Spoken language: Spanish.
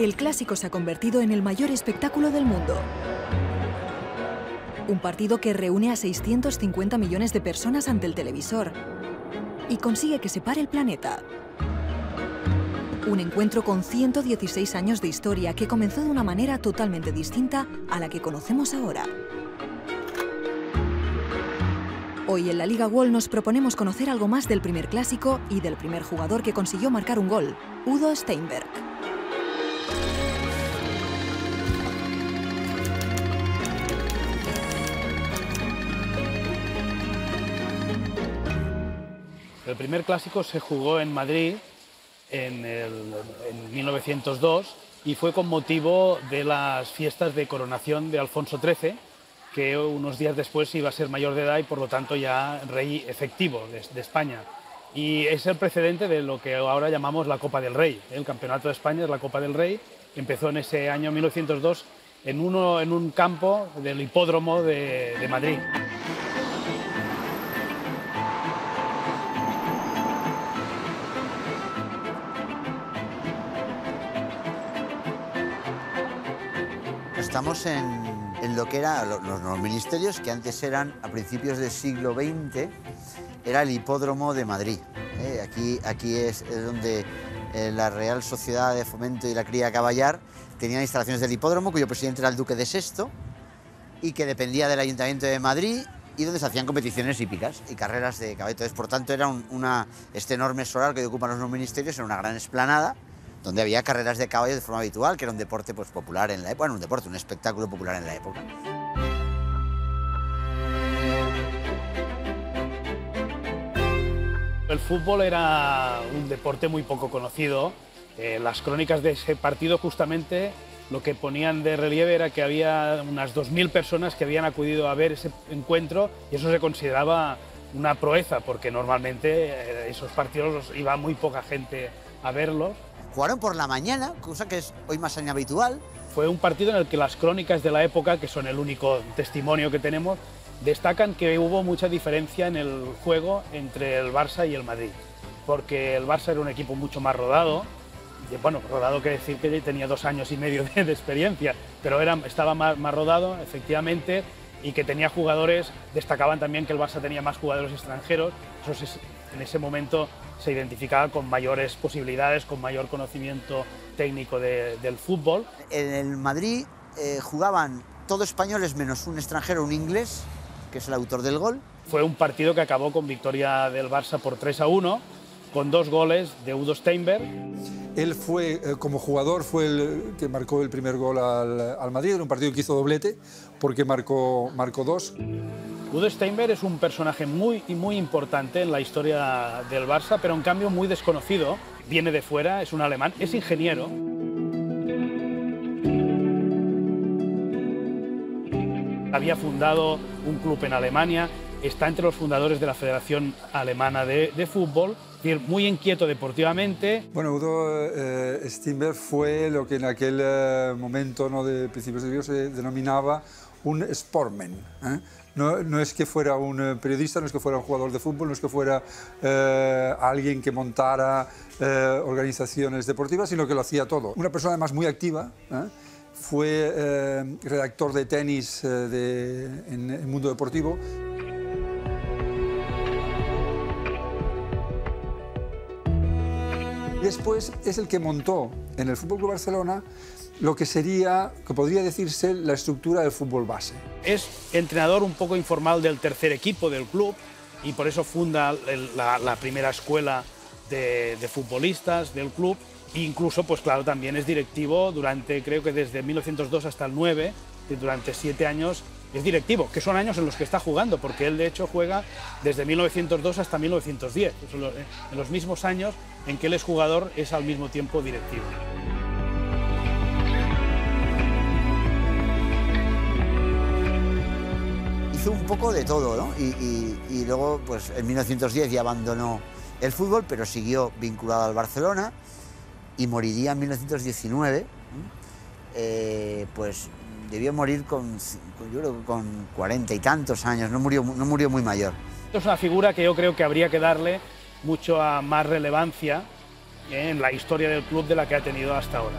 el Clásico se ha convertido en el mayor espectáculo del mundo. Un partido que reúne a 650 millones de personas ante el televisor y consigue que se pare el planeta. Un encuentro con 116 años de historia que comenzó de una manera totalmente distinta a la que conocemos ahora. Hoy en la Liga Wall nos proponemos conocer algo más del primer clásico y del primer jugador que consiguió marcar un gol, Udo Steinberg. El primer clásico se jugó en Madrid en 1902 y fue con motivo de las fiestas de coronación de Alfonso XIII, que unos días después iba a ser mayor de edad y por lo tanto ya rey efectivo de España. Y es el precedente de lo que ahora llamamos la Copa del Rey. El Campeonato de España es la Copa del Rey. Empezó en ese año 1902 en un campo del Hipódromo de Madrid. Estamos en lo que eran los ministerios, que antes eran, a principios del siglo XX, era el Hipódromo de Madrid. Aquí es donde la Real Sociedad de Fomento y la Cría Caballar tenían instalaciones del hipódromo, cuyo presidente era el Duque de Sexto, y que dependía del Ayuntamiento de Madrid, y donde se hacían competiciones hípicas y carreras de caballo. Entonces, por tanto, era este enorme solar que ocupan los ministerios, era una gran explanada, donde había carreras de caballo de forma habitual, que era un deporte pues, popular en la época, bueno, un espectáculo popular en la época. El fútbol era un deporte muy poco conocido. Las crónicas de ese partido justamente lo que ponían de relieve era que había unas 2000 personas que habían acudido a ver ese encuentro y eso se consideraba una proeza, porque normalmente esos partidos iba muy poca gente a verlos. Jugaron por la mañana, cosa que es hoy más inhabitual. Fue un partido en el que las crónicas de la época, que son el único testimonio que tenemos, destacan que hubo mucha diferencia en el juego entre el Barça y el Madrid, porque el Barça era un equipo mucho más rodado, bueno, rodado quiere decir que tenía 2 años y medio de experiencia, pero estaba más rodado, efectivamente, y que tenía jugadores, destacaban también que el Barça tenía más jugadores extranjeros, en ese momento se identificaba con mayores posibilidades, con mayor conocimiento técnico del fútbol. En el Madrid jugaban todos españoles menos un extranjero, un inglés, que es el autor del gol. Fue un partido que acabó con victoria del Barça por 3-1, con 2 goles de Udo Steinberg. Él fue, como jugador, fue el que marcó el primer gol al Madrid. Era un partido que hizo doblete, porque marcó 2. Udo Steinberg es un personaje muy importante en la historia del Barça, pero en cambio muy desconocido. Viene de fuera, es un alemán, es ingeniero. Había fundado un club en Alemania, está entre los fundadores de la Federación Alemana de Fútbol, muy inquieto deportivamente. Bueno, Udo Steinberg fue lo que en aquel momento, ¿no?, de principios de siglo se denominaba un sportman. No es que fuera un periodista, no es que fuera un jugador de fútbol, no es que fuera alguien que montara organizaciones deportivas, sino que lo hacía todo. Una persona además muy activa. Fue redactor de tenis en el mundo deportivo. Después es el que montó en el Fútbol Club Barcelona lo que podría decirse la estructura del fútbol base. Es entrenador un poco informal del tercer equipo del club y por eso funda la primera escuela de futbolistas del club. E incluso, pues claro, también es directivo creo que desde 1902 hasta el 9, durante 7 años es directivo, que son años en los que está jugando, porque él de hecho juega desde 1902 hasta 1910. En los mismos años en que él es jugador es al mismo tiempo directivo. Hizo un poco de todo, ¿no? Y luego, pues en 1910 ya abandonó el fútbol, pero siguió vinculado al Barcelona y moriría en 1919, pues debió morir yo creo que con 40 y tantos años, no murió muy mayor. Es una figura que yo creo que habría que darle mucho más relevancia en la historia del club de la que ha tenido hasta ahora.